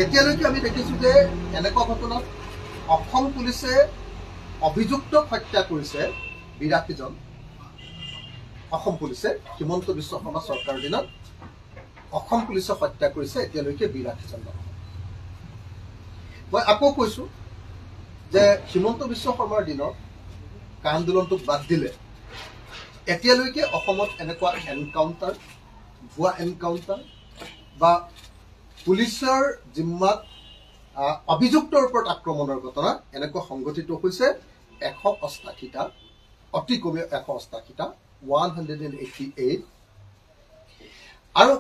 এতিয়ালৈকে আমি দেখিছো যে এনেকুৱা ঘটনাত অসম পুলিচে অভিযুক্তক হত্যা কৰিছে ৮২ জন। অসম পুলিচে হিমন্ত বিশ্ব শৰ্মা চৰকাৰৰ দিনত অসম পুলিচে হত্যা কৰিছে এতিয়ালৈকে ৮২ জন। মই আকৌ কৈছো যে হিমন্ত বিশ্ব শৰ্মাৰ দিনত আন্দোলনটোক বাদ দিলে এতিয়ালৈকে অসমত এনেকুৱা এনকাউণ্টাৰ, ভুৱা এনকাউণ্টাৰ বা পুলিচৰ জিম্মাত অভিযুক্তৰ ওপৰত আক্ৰমণৰ ঘটনা এনেকুৱা সংঘটিত হৈছে ১৮৮টা, অতি কমেও ১৮৮টা, 188। আৰু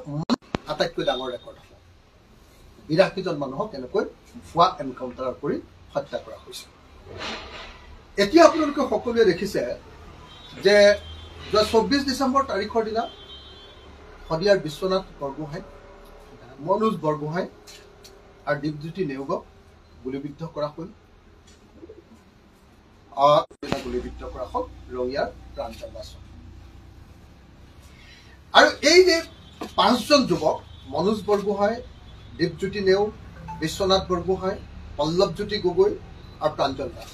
আটাইতকৈ ডাঙৰ ৰেকৰ্ড হ'ব ৮২ জন মানুহক এনেকৈ ভুৱা এনকাউণ্টাৰ কৰি হত্যা কৰা হৈছে। এতিয়া আপোনালোকে সকলোৱে দেখিছে যে ২৪ ডিচেম্বৰ তাৰিখৰ দিনা শদিয়াৰ বিশ্বনাথ বৰগোহাঁই, মনোজ বৰগোহাঁই আৰু দীপজ্যোতি নেওগক গুলীবিদ্ধ কৰা হ'ল। গুলীবিদ্ধ কৰা হ'ল ৰঙিয়াৰ প্ৰাঞ্জল দাসক। আৰু এই যে ৫জন যুৱক, মনোজ বৰগোহাঁই, দীপজ্যোতি নেওগ, বিশ্বনাথ বৰগোহাঁই, পল্লৱজ্যোতি গগৈ আৰু প্ৰাঞ্জল দাস,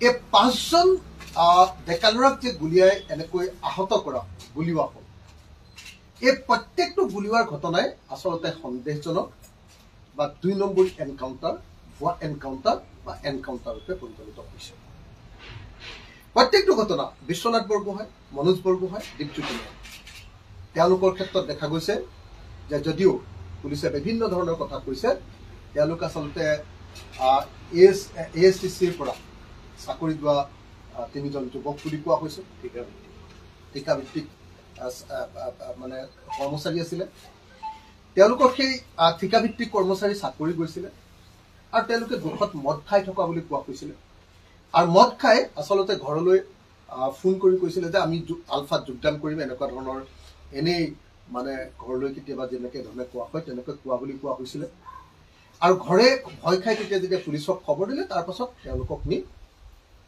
এই ৫জন ডেকা ল'ৰাক যে গুলীয়াই এনেকৈ আহত কৰা গুলীওৱা হ'ল, এই প্ৰত্যেকটো গুলীওৱাৰ ঘটনাই আচলতে সন্দেহজনক বা ২ নম্বৰী এনকাউণ্টাৰ, ভুৱা এনকাউণ্টাৰ বা এনকাউণ্টাৰ ৰূপে পৰিগণিত হৈছে। প্ৰত্যেকটো ঘটনা বিশ্বনাথ বৰগোহাঁই, মনোজ বৰগোহাঁই, দীপজ্যোতি নেওগ, তেওঁলোকৰ ক্ষেত্ৰত দেখা গৈছে যে যদিও পুলিচে বিভিন্ন ধৰণৰ কথা কৈছে, তেওঁলোক আচলতে ASTCৰ পৰা চাকৰি লোৱা ৩জন যুৱক বুলি কোৱা হৈছে। ঠিকাভিত্তিক মানে কৰ্মচাৰী আছিলে। তেওঁলোকৰ সেই ঠিকাভিত্তিক কৰ্মচাৰী চাকৰি গৈছিলে আৰু তেওঁলোকে দুখত মদ খাই থকা বুলি কোৱা হৈছিলে। আৰু মদ খাই আচলতে ঘৰলৈ ফোন কৰি কৈছিলে যে আমি আলফাত যোগদান কৰিম, এনেকুৱা ধৰণৰ এনেই মানে ঘৰলৈ কেতিয়াবা যেনেকৈ ধৰণে কোৱা হয় তেনেকৈ কোৱা বুলি কোৱা হৈছিলে। আৰু ঘৰে ভয় খাই যেতিয়া পুলিচক খবৰ দিলে, তাৰ পাছত তেওঁলোকক নি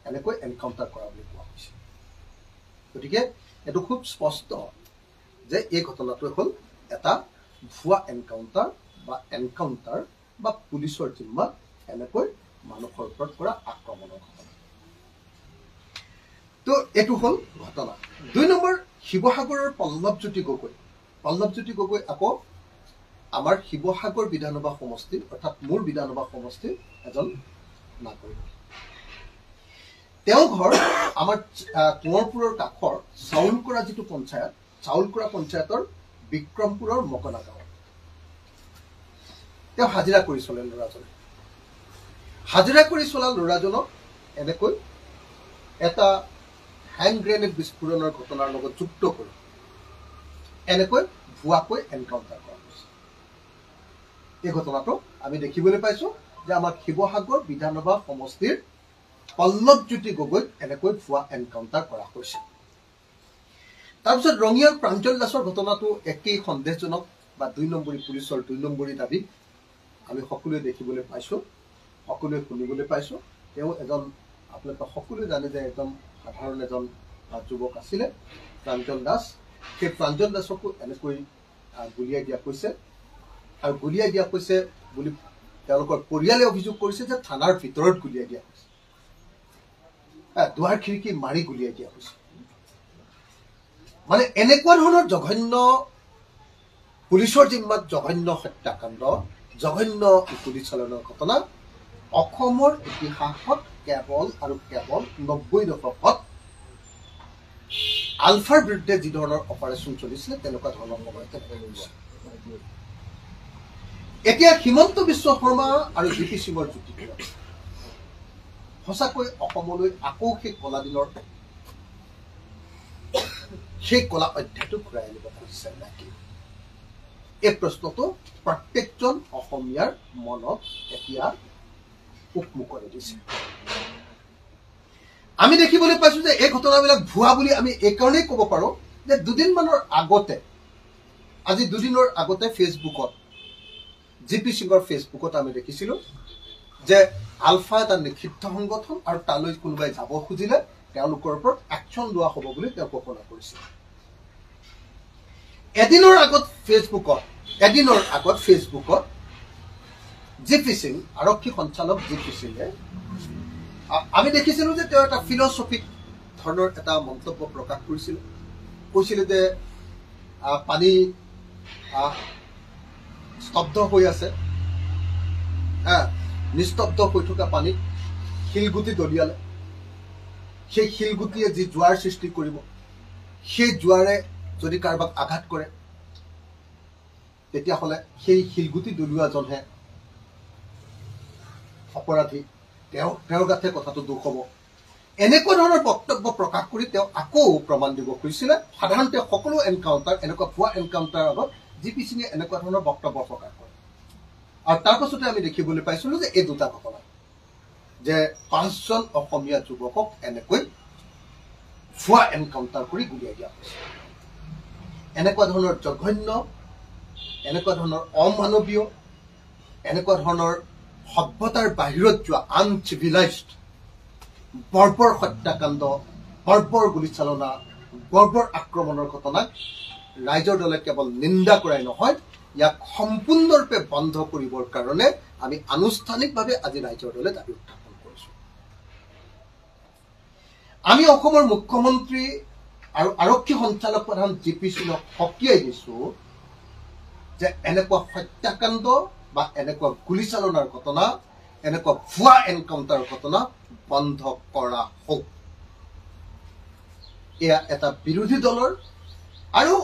এনেকৈ এনকাউণ্টাৰ কৰা বুলি কোৱা হৈছে। গতিকে এইটো খুব স্পষ্ট যে এই ঘটনাটো হ'ল এটা ভুৱা এনকাউণ্টাৰ বা পুলিচৰ জিম্মাত এনেকৈ মানুহৰ ওপৰত কৰা আক্ৰমণৰ ঘটনা। তো এইটো হ'ল ঘটনা। ২ নম্বৰ, শিৱসাগৰৰ পল্লৱজ্যোতি গগৈ আকৌ আমাৰ শিৱসাগৰ বিধানসভা সমষ্টিৰ অৰ্থাৎ মোৰ বিধানসভা সমষ্টিৰ এজন নাগৰিক। তেওঁ ঘৰ আমাৰ কোঁৱৰপুৰৰ কাষৰ চাউলকুৰা যিটো পঞ্চায়ত, চাউলকুৰা পঞ্চায়তৰ বিক্ৰমপুৰৰ মকনা গাঁৱত তেওঁ হাজিৰা কৰি চলে ল'ৰাজনে। হাজিৰা কৰি চলা ল'ৰাজনক এনেকৈ এটা হেণ্ড গ্ৰেনেড বিস্ফোৰণৰ ঘটনাৰ লগত যুক্ত কৰি এনেকৈ ভুৱাকৈ এনকাউণ্টাৰ কৰা হৈছে। এই ঘটনাটো আমি দেখিবলৈ পাইছো যে আমাৰ শিৱসাগৰ বিধানসভা সমষ্টিৰ পল্লৱজ্যোতি গগৈক এনেকৈ ভুৱা এনকাউণ্টাৰ কৰা হৈছে। তাৰপিছত ৰঙিয়াৰ প্ৰাঞ্জল দাসৰ ঘটনাটো একেই সন্দেহজনক বা ২ নম্বৰী পুলিচৰ ২ নম্বৰী দাবী আমি সকলোৱে দেখিবলৈ পাইছো, সকলোৱে শুনিবলৈ পাইছো। তেওঁ এজন, আপোনালোকে সকলোৱে জানে যে একদম সাধাৰণ এজন যুৱক আছিলে প্ৰাঞ্জল দাস। সেই প্ৰাঞ্জল দাসকো এনেকৈ গুলীয়াই দিয়া হৈছে। আৰু গুলীয়াই দিয়া হৈছে বুলি তেওঁলোকৰ পৰিয়ালে অভিযোগ কৰিছে যে থানাৰ ভিতৰত গুলীয়াই দিয়া হৈছে, দুৱাৰ খিৰিকী মাৰি গুলীয়াই দিয়া হৈছে। মানে এনেকুৱা ধৰণৰ জঘন্য পুলিচৰ জিম্মাত জঘন্য হত্যাকাণ্ড, জঘন্য গুলীচালনাৰ ঘটনা অসমৰ ইতিহাসত কেৱল আৰু কেৱল ৯০ দশকত আলফাৰ বিৰুদ্ধে যি ধৰণৰ অপাৰেশ্যন চলিছিলে তেনেকুৱা ধৰণৰ সময়তে হৈছে। এতিয়া হিমন্ত বিশ্ব শৰ্মা আৰু VP সিঙৰ যুক্তি সঁচাকৈ অসমলৈ আকৌ সেই কলা দিনৰ সেই কলা অধ্যায়টো ঘূৰাই আনিব খুজিছে নেকি? এই প্ৰশ্নটো প্ৰত্যেকজন অসমীয়াৰ মনত এতিয়া উকমুকৰি দিছে। আমি দেখিবলৈ পাইছো যে এই ঘটনাবিলাক ভুৱা বুলি আমি এইকাৰণেই ক'ব পাৰো যে আজি দুদিনৰ আগতে ফেচবুকত GP সিঙৰ ফেচবুকত আমি দেখিছিলো যে আলফা এটা নিষিদ্ধ সংগঠন আৰু তালৈ কোনোবাই যাব খুজিলে তেওঁলোকৰ ওপৰত একশ্যন লোৱা হ'ব বুলি তেওঁ ঘোষণা কৰিছিল। এদিনৰ আগত ফেচবুকত জিপি সিং আৰক্ষী সঞ্চালক জিপি সিঙে আমি দেখিছিলোঁ যে তেওঁ এটা ফিলচফিক ধৰণৰ এটা মন্তব্য প্ৰকাশ কৰিছিল কৈছিল যে পানী স্তব্ধ হৈ আছে নিস্তব্ধ হৈ থকা পানীত শিলগুটি দলিয়ালে সেই শিলগুটিয়ে যি জোৱাৰ সৃষ্টি কৰিব সেই জোৱাৰে যদি কাৰোবাক আঘাত কৰে তেতিয়াহ'লে সেই শিলগুটি দলিওৱাজনহে অপৰাধী তেওঁৰ গাতে কথাটো দুখ হ'ব এনেকুৱা ধৰণৰ বক্তব্য প্ৰকাশ কৰি তেওঁ আকৌ প্ৰমাণ দিব খুজিছিলে সাধাৰণতে সকলো এনকাউণ্টাৰ এনেকুৱা ভুৱা এনকাউণ্টাৰ আগত জিপি সিঙে এনেকুৱা ধৰণৰ বক্তব্য প্ৰকাশ কৰে আৰু তাৰ পাছতে আমি দেখিবলৈ পাইছিলোঁ যে এই দুটা ঘটনা যে 5জন অসমীয়া যুৱকক এনেকৈ ভুৱা এনকাউণ্টাৰ কৰি গুলিয়াই দিয়া হৈছে এনেকুৱা ধৰণৰ জঘন্য এনেকুৱা ধৰণৰ অমানৱীয় এনেকুৱা ধৰণৰ সভ্যতাৰ বাহিৰত যোৱা আনচিভিলাইজড বৰ্বৰ হত্যাকাণ্ড বৰ্বৰ গুলীচালনা বৰ্বৰ আক্ৰমণৰ ঘটনাক ৰাইজৰ দলে কেৱল নিন্দা কৰাই নহয় ইয়াক সম্পূৰ্ণৰূপে বন্ধ কৰিবৰ কাৰণে আমি আনুষ্ঠানিকভাৱে আজি ৰাইজৰ দলে দাবী উত্থাপন কৰিছোঁ আমি অসমৰ মুখ্যমন্ত্ৰী আৰু আৰক্ষী সঞ্চালক প্ৰধান জিপি সিঙক সকীয়াই দিছোঁ যে এনেকুৱা হত্যাকাণ্ড বা এনেকুৱা গুলীচালনাৰ ঘটনা এনেকুৱা ভুৱা এনকাউণ্টাৰৰ ঘটনা বন্ধ কৰা হওক এয়া এটা বিৰোধী দলৰ আৰু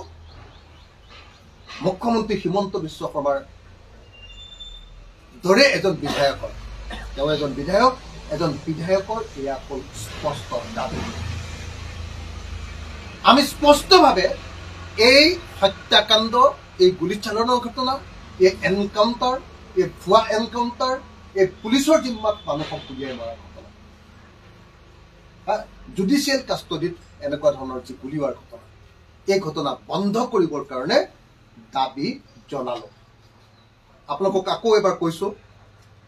মুখ্যমন্ত্ৰী হিমন্ত বিশ্ব শৰ্মাৰ দৰে এজন বিধায়কৰ তেওঁ এজন বিধায়কৰ এয়া হ'ল স্পষ্ট দাবী আমি স্পষ্টভাৱে এই হত্যাকাণ্ড এই গুলীচালনাৰ ঘটনা এই এনকাউণ্টাৰ এই ভুৱা এনকাউণ্টাৰ এই পুলিচৰ জিম্মাত মানুহক গুলিয়াই মৰাৰ ঘটনা জুডিচিয়েল কাষ্টডিত এনেকুৱা ধৰণৰ যি গুলীওৱাৰ ঘটনা এই ঘটনা বন্ধ কৰিবৰ কাৰণে দাবী জনালো আপোনালোকক আকৌ এবাৰ কৈছোঁ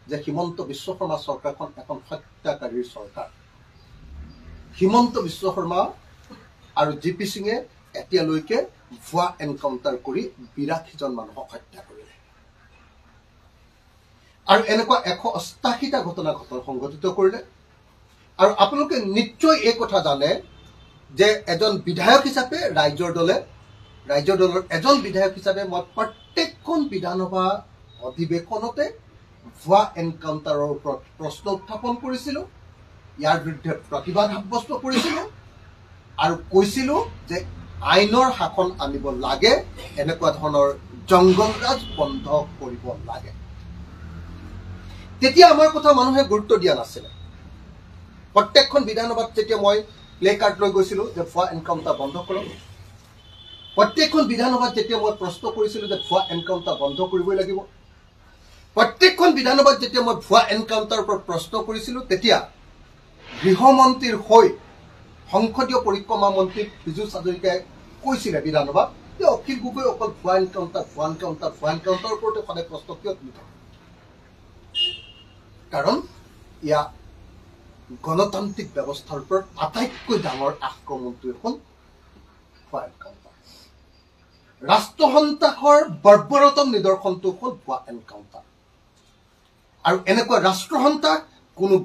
যে হিমন্ত বিশ্ব শৰ্মা চৰকাৰখন এখন হত্যাকাৰীৰ চৰকাৰ হিমন্ত বিশ্ব শৰ্মা আৰু জিপি সিঙে এতিয়ালৈকে ভুৱা এনকাউণ্টাৰ কৰি 82জন মানুহক হত্যা কৰিলে আৰু এনেকুৱা 188টা ঘটনা সংঘটিত কৰিলে আৰু আপোনালোকে নিশ্চয় এই কথা জানে যে এজন বিধায়ক হিচাপে ৰাইজৰ দলৰ এজন বিধায়ক হিচাপে মই প্ৰত্যেকখন বিধানসভা অধিৱেশনতে ভুৱা এনকাউণ্টাৰৰ ওপৰত প্ৰশ্ন উত্থাপন কৰিছিলোঁ ইয়াৰ বিৰুদ্ধে প্ৰতিবাদ সাব্যস্ত কৰিছিলোঁ আৰু কৈছিলোঁ যে আইনৰ শাসন আনিব লাগে এনেকুৱা ধৰণৰ জংগলৰাজ বন্ধ কৰিব লাগে তেতিয়া আমাৰ কথা মানুহে গুৰুত্ব দিয়া নাছিলে প্ৰত্যেকখন বিধানসভাত যেতিয়া মই প্লে কাৰ্ড লৈ গৈছিলোঁ যে ভুৱা এনকাউণ্টাৰ বন্ধ কৰক প্ৰত্যেকখন বিধানসভাত যেতিয়া মই প্ৰশ্ন কৰিছিলোঁ যে ভুৱা এনকাউণ্টাৰ বন্ধ কৰিবই লাগিব প্ৰত্যেকখন বিধানসভাত যেতিয়া মই ভুৱা এনকাউণ্টাৰৰ ওপৰত প্ৰশ্ন কৰিছিলোঁ তেতিয়া গৃহমন্ত্ৰীৰ হৈ সংসদীয় পৰিক্ৰমা মন্ত্ৰী পীযুষ হাজৰিকাই কৈছিলে বিধানসভাত যে অখিল গগৈ অকল ভুৱা এনকাউণ্টাৰ ওপৰতে সদায় প্ৰশ্ন কিয় তুলি থাকে কাৰণ ইয়া গণতান্ত্ৰিক ব্যৱস্থাৰ ওপৰত আটাইতকৈ ডাঙৰ আক্ৰমণটোৱে হ'ল ভুৱা এনকাউণ্টাৰ ৰাষ্ট্ৰসন্ত্ৰাসৰ বৰ্বৰতম নিদৰ্শনটো হ'ল ভুৱা এনকাউণ্টাৰ আৰু এনেকুৱা ৰাষ্ট্ৰসন্ত্ৰাস কোনো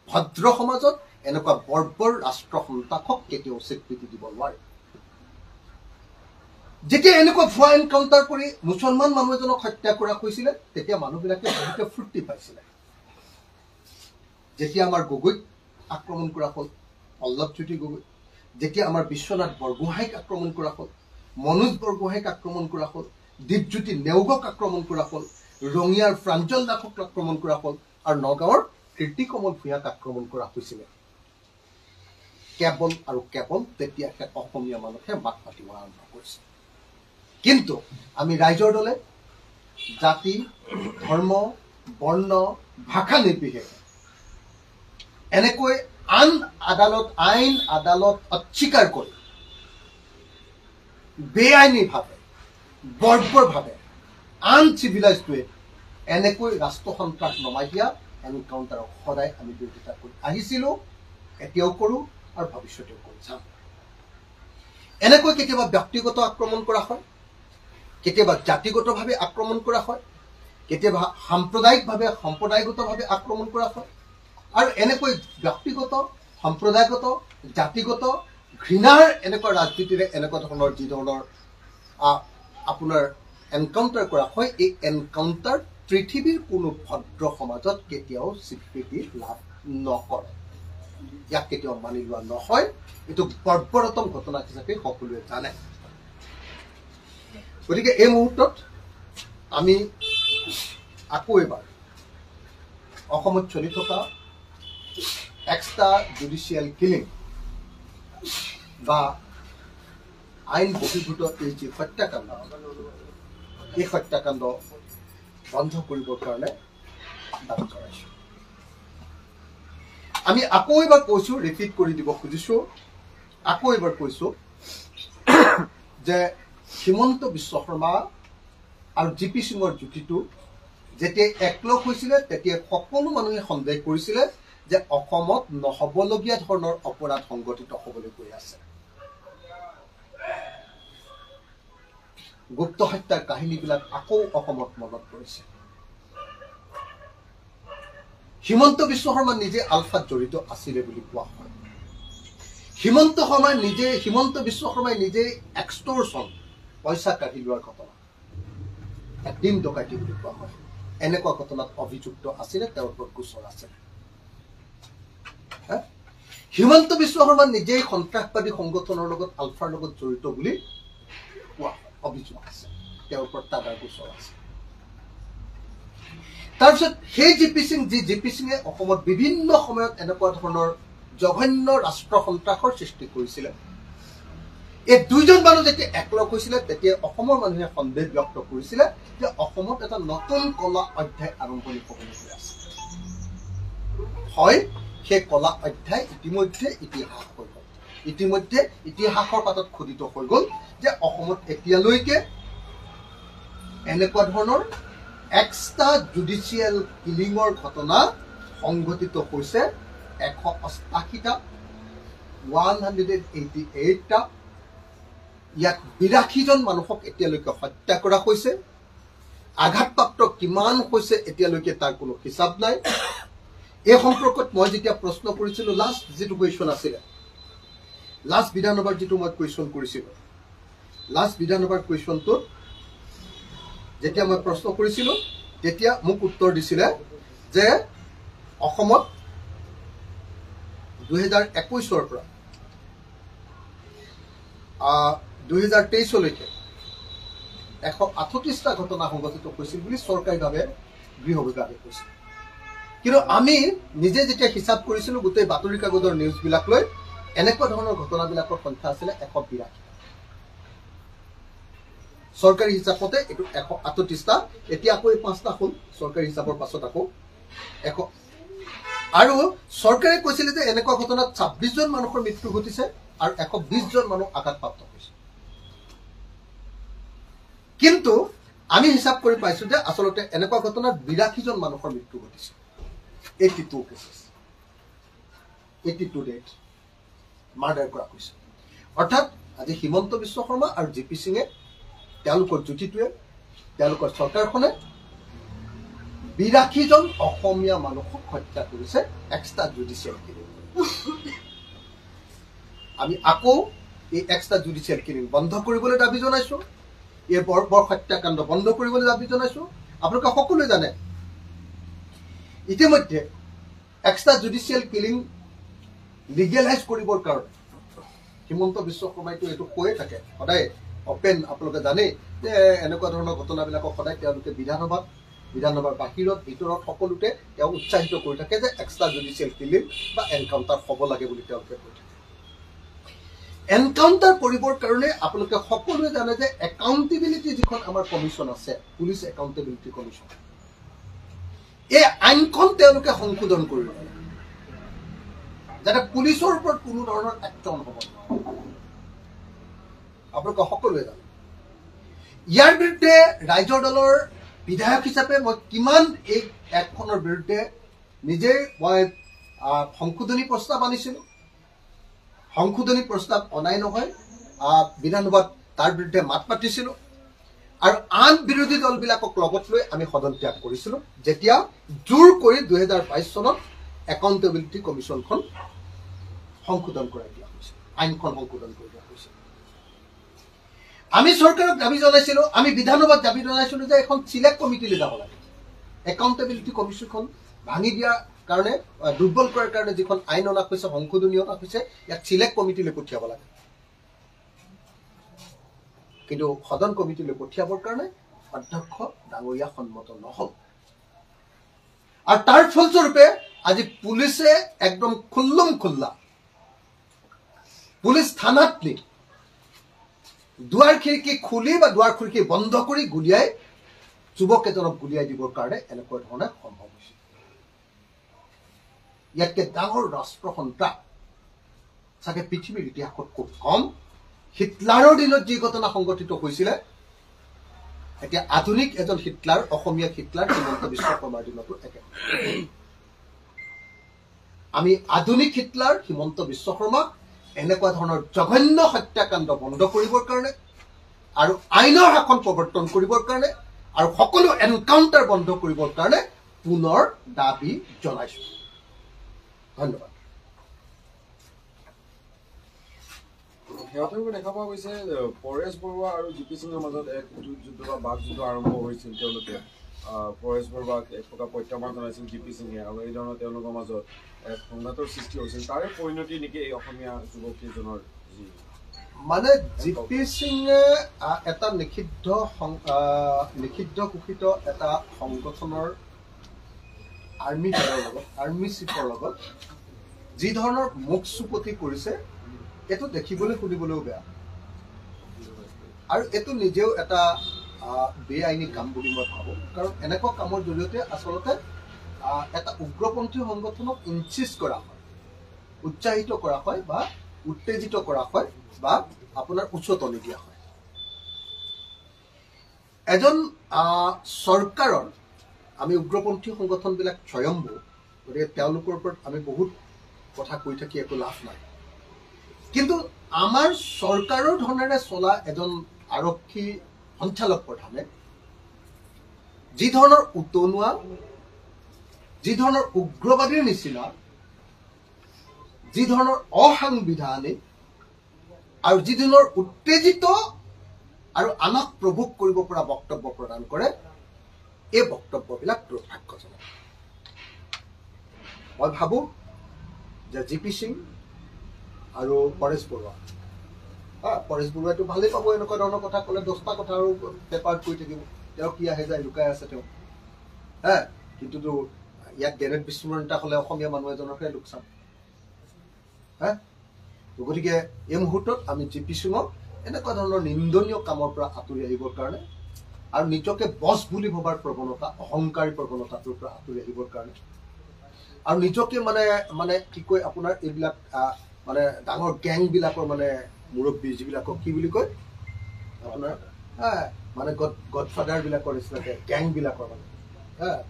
ভদ্ৰ সমাজত এনেকুৱা বৰ্বৰ ৰাষ্ট্ৰসন্ত্ৰাসক কেতিয়াও স্বীকৃতি দিব নোৱাৰে যেতিয়া এনেকুৱা ভুৱা এনকাউণ্টাৰ কৰি মুছলমান মানুহ এজনক হত্যা কৰা হৈছিলে তেতিয়া মানুহবিলাকে বহুতে ফূৰ্তি পাইছিলে যেতিয়া আমাৰ গগৈক আক্ৰমণ কৰা হ'ল পল্লৱজ্যোতি গগৈ যেতিয়া আমাৰ বিশ্বনাথ বৰগোহাঁইক আক্ৰমণ কৰা হ'ল মনোজ বৰগোহাঁইক আক্ৰমণ কৰা হ'ল দীপজ্যোতি নেওগক আক্ৰমণ কৰা হ'ল ৰঙিয়াৰ প্ৰাঞ্জল দাসক আক্ৰমণ কৰা হ'ল আৰু নগাঁৱৰ কীৰ্তিকমল ভূঞাক আক্ৰমণ কৰা হৈছিলে কেৱল আৰু কেৱল তেতিয়াহে অসমীয়া মানুহে মাত মাতিব আৰম্ভ কৰিছে কিন্তু আমি ৰাইজৰ দলে জাতি ধৰ্ম বৰ্ণ ভাষা নিৰ্বিশেষে এনেকৈ আইন আদালত অস্বীকাৰ কৰি বেআইনীভাৱে বৰ্বৰভাৱে আনচিভিলাইজড এনেকৈ ৰাষ্ট্ৰসন্ত্ৰাস নমাই দিয়া এনকাউণ্টাৰক সদায় আমি বিৰোধিতা কৰি আহিছিলোঁ এতিয়াও কৰোঁ আৰু ভৱিষ্যতেও কৰি যাম এনেকৈ কেতিয়াবা ব্যক্তিগত আক্ৰমণ কৰা হয় কেতিয়াবা জাতিগতভাৱে আক্ৰমণ কৰা হয় কেতিয়াবা সাম্প্ৰদায়িকভাৱে সম্প্ৰদায়গতভাৱে আক্ৰমণ কৰা হয় আৰু এনেকৈ ব্যক্তিগত সম্প্ৰদায়গত জাতিগত ঘৃণাৰ এনেকুৱা ৰাজনীতিৰে এনেকুৱা ধৰণৰ যি ধৰণৰ আপোনাৰ এনকাউণ্টাৰ কৰা হয় এই এনকাউণ্টাৰ পৃথিৱীৰ কোনো ভদ্ৰ সমাজত কেতিয়াও স্বীকৃতি লাভ নকৰে ইয়াক কেতিয়াও মানি লোৱা নহয় এইটো বৰ্বৰতম ঘটনা হিচাপে সকলোৱে জানে গতিকে এই মুহূৰ্তত আমি আকৌ এবাৰ অসমত চলি থকা এক্সট্ৰা জুডিচিয়েল কিলিং বা আইন বহিৰ্ভূত এই যি হত্যাকাণ্ড এই হত্যাকাণ্ড বন্ধ কৰিবৰ কাৰণে দাবী কৰাইছোঁ আমি আকৌ এবাৰ কৈছোঁ ৰিপিট কৰি দিব খুজিছোঁ আকৌ এবাৰ কৈছোঁ যে হিমন্ত বিশ্ব শৰ্মা আৰু জি.পি. সিঙৰ যুক্তিটো যেতিয়া একলগ হৈছিলে তেতিয়া সকলো মানুহে সন্দেহ কৰিছিলে যে অসমত নহবলগীয়া ধৰণৰ অপৰাধ সংঘটিত হ'বলৈ গৈ আছে গুপ্ত হত্যাৰ কাহিনীবিলাক আকৌ অসমত মনত পৰিছে হিমন্ত বিশ্ব শৰ্মা নিজে আলফাত জড়িত আছিলে বুলি কোৱা হয় হিমন্ত বিশ্ব শৰ্মাই নিজে এক্সটৰ্চন পইচা কাঢ়ি লোৱাৰ ঘটনা দিন ডকাইতি বুলি কোৱা হয় এনেকুৱা ঘটনাত অভিযুক্ত আছিলে তেওঁৰ ওপৰত গোচৰ আছিলে হিমন্ত বিশ্ব শৰ্মা নিজেই সন্ত্ৰাসবাদী সংগঠনৰ লগত আলফাৰ লগত জড়িত বুলি কোৱা অভিযোগ আছে তেওঁৰ ওপৰত তাদাৰ গোচৰ আছে তাৰপিছত সেই জি.পি. সিঙে অসমত বিভিন্ন সময়ত এনেকুৱা ধৰণৰ জঘন্য ৰাষ্ট্ৰ সন্ত্ৰাসৰ সৃষ্টি কৰিছিলে এই দুইজন মানুহ যেতিয়া একলগ হৈছিলে তেতিয়া অসমৰ মানুহে সন্দেহ ব্যক্ত কৰিছিলে যে অসমত এটা নতুন কলা অধ্যায় আৰম্ভণি হ'বলৈ গৈ আছে হয় সেই কলা অধ্যায় ইতিমধ্যে ইতিহাস হৈ গ'ল ইতিমধ্যে ইতিহাসৰ পাতত খোদিত হৈ গ'ল যে অসমত এতিয়ালৈকে এনেকুৱা ধৰণৰ এক্সট্ৰা জুডিচিয়েল কিলিঙৰ ঘটনা সংঘটিত হৈছে 188টা 188টা ইয়াত 82জন মানুহক এতিয়ালৈকে হত্যা কৰা হৈছে আঘাতপ্ৰাপ্ত কিমান হৈছে এতিয়ালৈকে তাৰ কোনো হিচাপ নাই এই সম্পৰ্কত মই যেতিয়া প্ৰশ্ন কৰিছিলোঁ লাষ্ট যিটো কুৱেশ্যন আছিলে লাষ্ট বিধানসভাৰ যিটো মই কুৱেশ্যন কৰিছিলোঁ লাষ্ট বিধানসভাৰ কুৱেশ্যনটোত যেতিয়া মই প্ৰশ্ন কৰিছিলোঁ তেতিয়া মোক উত্তৰ দিছিলে যে অসমত 2021 পৰা 2023 লৈকে 138টা ঘটনা সংঘটিত হৈছিল বুলি চৰকাৰীভাৱে গৃহ বিভাগে কৈছিল কিন্তু আমি নিজে যেতিয়া হিচাপ কৰিছিলোঁ গোটেই বাতৰি কাগজৰ নিউজবিলাক লৈ এনেকুৱা ধৰণৰ ঘটনাবিলাকৰ সংখ্যা আছিলে 182টা চৰকাৰী হিচাপতে এইটো 138টা এতিয়া আকৌ 5টা হ'ল চৰকাৰী হিচাপৰ পাছত আকৌ 100 আৰু চৰকাৰে কৈছিলে যে এনেকুৱা ঘটনাত 26 জন মানুহৰ মৃত্যু ঘটিছে আৰু 120 জন মানুহ আঘাতপ্ৰাপ্ত হৈছে কিন্তু আমি হিচাপ কৰি পাইছো যে আসলতে এনেকুৱা ঘটনাত 82 জন মানুহৰ মৃত্যু ঘটিছে 82 কেसेस 82 ডেথ মাৰ্ডাৰ কৰা হৈছে অৰ্থাৎ আজি হিমন্ত বিশ্ব শৰ্মা আৰু জি.পি. সিঙে তেওঁলোকৰ যুক্তিটোৱে তেওঁলোকৰ চৰকাৰখনে 82 জন অসমীয়া মানুহক হত্যা কৰিছে এক্সট্ৰা জুডিচিয়েল কিলিং আমি আকৌ এই এক্সট্ৰা জুডিচিয়েল কিলিং বন্ধ কৰিবলৈ দাবী জনাইছো এই বৰ্বৰ হত্যাকাণ্ড বন্ধ কৰিবলৈ দাবী জনাইছো আপোনালোকে সকলোৱে জানে ইতিমধ্যে এক্সট্ৰা জুডিচিয়েল কিলিং লিগেলাইজ কৰিবৰ কাৰণে হিমন্ত বিশ্ব শৰ্মাইটো এইটো কৈয়ে থাকে সদায় অপেন আপোনালোকে জানে যে এনেকুৱা ধৰণৰ ঘটনাবিলাকক সদায় তেওঁলোকে বিধানসভাৰ বাহিৰত ভিতৰত সকলোতে তেওঁ উৎসাহিত কৰি থাকে যে এক্সট্ৰা জুডিচিয়েল কিলিং বা এনকাউণ্টাৰ হ'ব লাগে বুলি তেওঁলোকে কৈ থাকে এনকাউণ্টাৰ কৰিবৰ কাৰণে আপোনালোকে সকলোৱে জানে যে একাউণ্টেবিলিটি যিখন আমাৰ কমিশ্যন আছে পুলিচ একাউণ্টেবিলিটি কমিশ্যন এই আইনখন তেওঁলোকে সংশোধন কৰিব লাগে যাতে পুলিচৰ ওপৰত কোনো ধৰণৰ একচন হ'ব আপোনালোকে সকলোৱে জানে ইয়াৰ বিৰুদ্ধে ৰাইজৰ দলৰ বিধায়ক হিচাপে মই কিমান এই একখনৰ বিৰুদ্ধে নিজে মই সংশোধনী প্ৰস্তাৱ আনিছিলোঁ সংশোধনী প্ৰস্তাৱ অনাই নহয় বিধানসভাত তাৰ বিৰুদ্ধে মাত মাতিছিলোঁ আৰু আন বিৰোধী দলবিলাকক লগত লৈ আমি সদন ত্যাগ কৰিছিলোঁ যেতিয়া জোৰ কৰি 2022 চনত একাউণ্টেবিলিটি কমিশ্যনখন সংশোধন কৰাই দিয়া হৈছিল, আইনখন সংশোধন কৰি দিয়া হৈছিল। আমি চৰকাৰক দাবী জনাইছিলোঁ, আমি বিধানসভাত দাবী জনাইছিলোঁ যে এখন চিলেক্ট কমিটিলৈ যাব লাগে। একাউণ্টেবিলিটি কমিশ্যনখন ভাঙি দিয়াৰ কাৰণে, দুৰ্বল কৰাৰ কাৰণে যিখন আইন অনা হৈছে, সংশোধনী অনা হৈছে, ইয়াক চিলেক্ট কমিটিলৈ পঠিয়াব লাগে। কিন্তু সদন কমিটিলৈ পঠিয়াবৰ কাৰণে অধ্যক্ষ ডাঙৰীয়া সন্মত নহল। আৰু তাৰ ফলস্বৰূপে আজি পুলিচে একদম খুল্লুম খুল্লা পুলিচ থানাত নি দুৱাৰ খিৰিকী খুলি বা দুৱাৰ খিৰিকী বন্ধ কৰি গুলিয়াই যুৱক এজনক গুলিয়াই দিবৰ কাৰণে এনেকুৱা ধৰণে সম্ভৱ হৈছে। ইয়াতকে ডাঙৰ ৰাষ্ট্ৰ সন্ত্ৰাস চাগে পৃথিৱীৰ ইতিহাসত খুব কম। হিটলাৰৰ দিনত যি ঘটনা সংঘটিত হৈছিলে, এতিয়া আধুনিক এজন হিটলাৰ, অসমীয়া হিটলাৰ হিমন্ত বিশ্ব শৰ্মাৰ দিনতো একে। আমি আধুনিক হিটলাৰ হিমন্ত বিশ্ব শৰ্মাক এনেকুৱা ধৰণৰ জঘন্য হত্যাকাণ্ড বন্ধ কৰিবৰ কাৰণে আৰু আইনৰ শাসন প্ৰৱৰ্তন কৰিবৰ কাৰণে আৰু সকলো এনকাউণ্টাৰ বন্ধ কৰিবৰ কাৰণে পুনৰ দাবী জনাইছো। ধন্যবাদ। শেহতীয়াকৈ দেখা পোৱা গৈছে পৰেশ বৰুৱা আৰু জিপি সিঙৰ মাজত এক যুদ্ধ বা বাক যুদ্ধ আৰম্ভ হৈছিল। তেওঁলোকে পৰেশ বৰুৱাক এক প্ৰকাৰ প্ৰত্যাহ্বান জনাইছিল জিপি সিঙে, আৰু এই ধৰণৰ তেওঁলোকৰ মাজত এক সংঘাতৰ সৃষ্টি হৈছিল। তাৰে পৰিণতি নেকি এই অসমীয়া যুৱককেইজনৰ? মানে জিপি সিঙে এটা নিষিদ্ধ ঘোষিত এটা সংগঠনৰ আৰ্মি চিফৰ লগত যি ধৰণৰ মুখ চুপতি কৰিছে, এইটো দেখিবলৈ শুনিবলৈও বেয়া, আৰু এইটো নিজেও এটা বেআইনী কাম বুলি মই ভাবোঁ। কাৰণ এনেকুৱা কামৰ জৰিয়তে আচলতে এটা উগ্ৰপন্থী সংগঠনক ইনচিষ্ট কৰা হয়, উৎসাহিত কৰা হয় বা উত্তেজিত কৰা হয় বা আপোনাৰ উচতনি দিয়া হয়। এজন চৰকাৰৰ, আমি উগ্ৰপন্থী সংগঠনবিলাক স্বয়ম্ভূ, গতিকে তেওঁলোকৰ ওপৰত আমি বহুত কথা কৈ থাকি একো লাভ নাই। কিন্তু আমাৰ চৰকাৰৰ ধৰণেৰে চলা এজন আৰক্ষী সঞ্চালক প্ৰধানে যি ধৰণৰ উতনুৱা, যি ধৰণৰ উগ্ৰবাদীৰ নিচিনা, যি ধৰণৰ অসাংবিধানিক আৰু যি ধৰণৰ উত্তেজিত আৰু আনক প্ৰভোগ কৰিব পৰা বক্তব্য প্ৰদান কৰে, এই বক্তব্যবিলাক দুৰ্ভাগ্যজনক। মই ভাবোঁ যে জিপি সিং আৰু পৰেশ বৰুৱা, পৰেশ বৰুৱাইতো ভালেই পাব এনেকুৱা ধৰণৰ কথা ক'লে, 10টা কথা আৰু পেপাৰত কৈ থাকিব, তেওঁ কি আহে যায় লুকাই আছে তেওঁ। কিন্তুতো ইয়াত গ্ৰেনেড বিস্ফোৰণ এটা হ'লে অসমীয়া মানুহ এজনৰহে লোকচান। গতিকে এই মুহূৰ্তত আমি জিপি সিঙক এনেকুৱা ধৰণৰ নিন্দনীয় কামৰ পৰা আঁতৰি আহিবৰ কাৰণে আৰু নিজকে বছ বুলি ভবাৰ প্ৰৱণতা, অহংকাৰী প্ৰৱণতাটোৰ পৰা আঁতৰি আহিবৰ কাৰণে আৰু নিজকে মানে কি কয় আপোনাৰ এইবিলাক মানে ডাঙৰ গেংবিলাকৰ মানে মুৰব্বী যিবিলাকক কি বুলি কয় আপোনাৰ মানে গডফাদাৰবিলাকৰ নিচিনাকৈ গেংবিলাকৰ মানে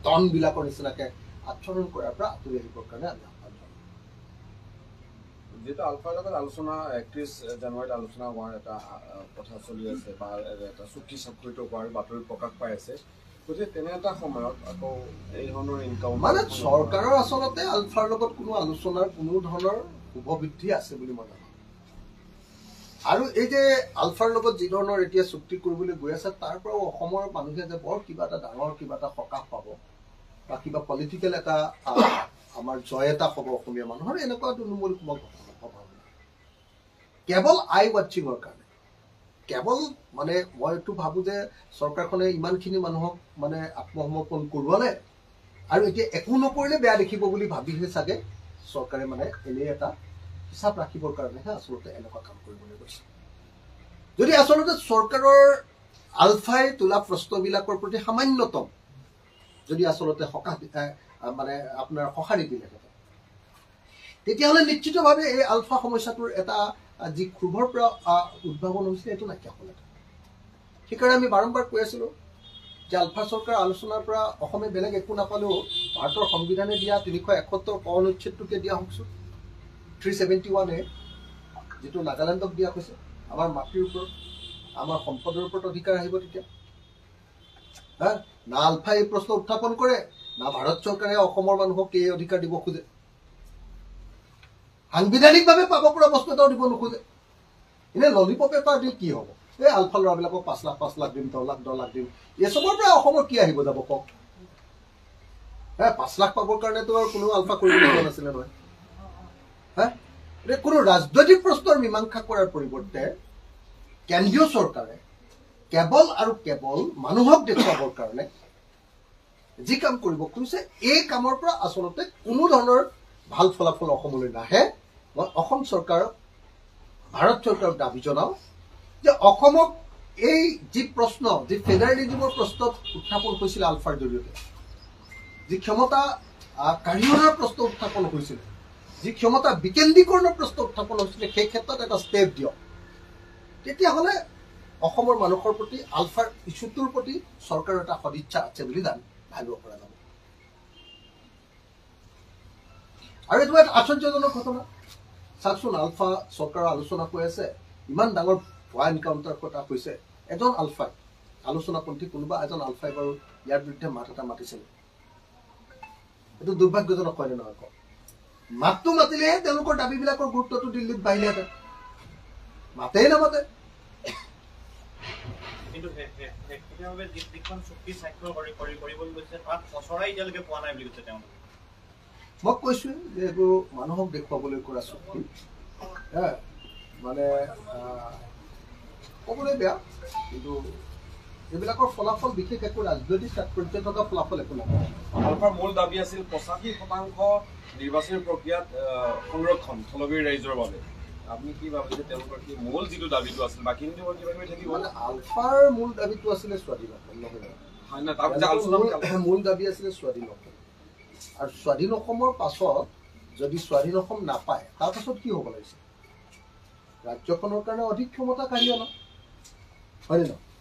ডনবিলাকৰ নিচিনাকৈ আচৰণ কৰাৰ পৰা আঁতৰি আহিবৰ কাৰণে আমি আহ্বান জনাওঁ। যিহেতু আলফাৰ লগত আলোচনা 31 জানুৱাৰীত আলোচনা হোৱাৰ এটা কথা চলি আছে বা এটা চুক্তি স্বাক্ষৰিত হোৱাৰ বাতৰি প্ৰকাশ পাই আছে, গতিকে তেনে এটা সময়ত আকৌ এই ধৰণৰ ইনকাউণ্টাৰ মানে চৰকাৰৰ আচলতে আলফাৰ লগত কোনো আলোচনাৰ কোনো ধৰণৰ শুভবৃদ্ধি আছে বুলি মই নাভাবোঁ। আৰু এই যে আলফাৰ লগত যি ধৰণৰ এতিয়া চুক্তি কৰিবলৈ গৈ আছে, তাৰ পৰাও অসমৰ মানুহে যে বৰ কিবা এটা ডাঙৰ কিবা এটা সকাহ পাব বা কিবা পলিটিকেল এটা আমাৰ জয় এটা হ'ব অসমীয়া মানুহৰ, এনেকুৱা দুৰ্মূল মই ভাবোঁ কেৱল আই ৱাচিঙৰ কাৰণে। কেৱল মানে মইতো ভাবোঁ যে চৰকাৰখনে ইমানখিনি মানুহক মানে আত্মসমৰ্পণ কৰোৱালে আৰু এতিয়া একো নকৰিলে বেয়া দেখিব বুলি ভাবিহে চাগে চৰকাৰে মানে এনেই এটা হিচাপ ৰাখিবৰ কাৰণেহে আচলতে এনেকুৱা কাম কৰিবলৈ গৈছে। যদি আচলতে চৰকাৰৰ আলফাই তোলা প্ৰশ্নবিলাকৰ প্ৰতি সামান্যতম যদি আচলতে মানে আপোনাৰ সঁহাৰি দিলেহেঁতেন, তেতিয়াহ'লে নিশ্চিতভাৱে এই আলফা সমস্যাটোৰ এটা যি ক্ষোভৰ পৰা উদ্ভাৱন হৈছিলে এইটো নাইকিয়া হ'লহেঁতেন। সেইকাৰণে আমি বাৰম্বাৰ কৈ আছিলোঁ যে আলফা চৰকাৰ আলোচনাৰ পৰা অসমে বেলেগ একো নাপালেও ভাৰতৰ সংবিধানে দিয়া 371 ক অনুচ্ছেদটোকে দিয়া হওকচোন। 371A যিটো নাগালেণ্ডক দিয়া হৈছে, আমাৰ মাটিৰ ওপৰত আমাৰ সম্পদৰ ওপৰত অধিকাৰ আহিব তেতিয়া। হা না আলফাই এই প্ৰশ্ন উত্থাপন কৰে না ভাৰত চৰকাৰে অসমৰ মানুহক এই অধিকাৰ দিব খোজে সাংবিধানিকভাৱে পাব পৰা বস্তু এটাও দিব নোখোজে এনে ললিপপ এটা দি কি হ'ব এই আলফা ল'ৰাবিলাকক 5 লাখ দিম 10 লাখ দিম এসবৰ পৰা অসমৰ কি আহিব যাব কওক 5 লাখ পাবৰ কাৰণেতো আৰু কোনো আলফা কৰিব লগা নাছিলে নহয় হা কোনো ৰাজনৈতিক প্ৰশ্নৰ মীমাংসা কৰাৰ পৰিৱৰ্তে কেন্দ্ৰীয় চৰকাৰে কেৱল আৰু কেৱল মানুহক দেখুৱাবৰ কাৰণে যি কাম কৰিব খুজিছে এই কামৰ পৰা আচলতে কোনো ধৰণৰ ভাল ফলাফল অসমলৈ নাহে মই অসম চৰকাৰক ভাৰত চৰকাৰক দাবী জনাওঁ যে অসমক এই যি প্ৰশ্ন যি ফেডাৰেলিজমৰ প্ৰশ্ন উত্থাপন হৈছিল আলফাৰ জৰিয়তে যি ক্ষমতা কাৰিয়ৰৰ প্ৰশ্ন উত্থাপন হৈছিল যি ক্ষমতা বিকেন্দ্ৰীকৰণৰ প্ৰশ্ন উত্থাপন হৈছিল সেই ক্ষেত্ৰত এটা ষ্টেপ দিয়ক তেতিয়াহ'লে অসমৰ মানুহৰ প্ৰতি আলফাৰ ইছ্যুটোৰ প্ৰতি চৰকাৰৰ এটা সদিচ্ছা আছে বুলি ভাবিব পৰা যাব আৰু এইটো এটা আশ্চৰ্যজনক ঘটনা চাওকচোন আলফা চৰকাৰৰ আলোচনা হৈ আছে ইমান ডাঙৰ ভুৱা এনকাউণ্টাৰ কথা হৈছে এজন আলফাই আলোচনাপন্থী কোনোবা এজন আলফাই বাৰু ইয়াৰ বিৰুদ্ধে মাত এটা মাতিছিল এইটো দুৰ্ভাগ্যজনক হয়নে নহয় কওক মাতটো মাতিলেহে তেওঁলোকৰ দাবীবিলাকৰ গুৰুত্বটো দিল্লীত বাঢ়িলেহেঁতেন মাতেই নামাতে কিন্তু সেইভাৱে যিখন চুক্তি স্বাক্ষৰ কৰিবলৈ গৈছে তাত খচৰা এতিয়ালৈকে পোৱা নাই বুলি কৈছে তেওঁলোকে মই কৈছোঁ যে এইবোৰ মানুহক দেখুৱাবলৈ কৰা চুক্তি মানে ক'বলৈ বেয়া কিন্তু এইবিলাকৰ ফলাফল বিশেষ একো ৰাজনৈতিক তাৎপৰ্য থকা ফলাফল একো নহয় আলফাৰ মূল দাবী আছিল 85% নিৰ্বাচনী প্ৰক্ৰিয়াত সংৰক্ষণ স্থলগুৰি ৰাইজৰ বাবে আপুনি কি ভাবিছে তেওঁলোকৰ কি মূল যিটো দাবীটো আছিল বাকীখিনি কিবা কিবি থাকিব মানে আলফাৰ মূল দাবীটো আছিলে স্বাধীনতা নহয় মূল দাবী আছিলে স্বাধীন অসম আৰু স্বাধীন অসমৰ পাছত যদি স্বাধীন অসম নাপায় তাৰ পাছত কি হ'ব লাগিছে ৰাজ্যখনৰ কাৰণে অধিক ক্ষমতা কাঢ়ি অনা হয়নে নহয়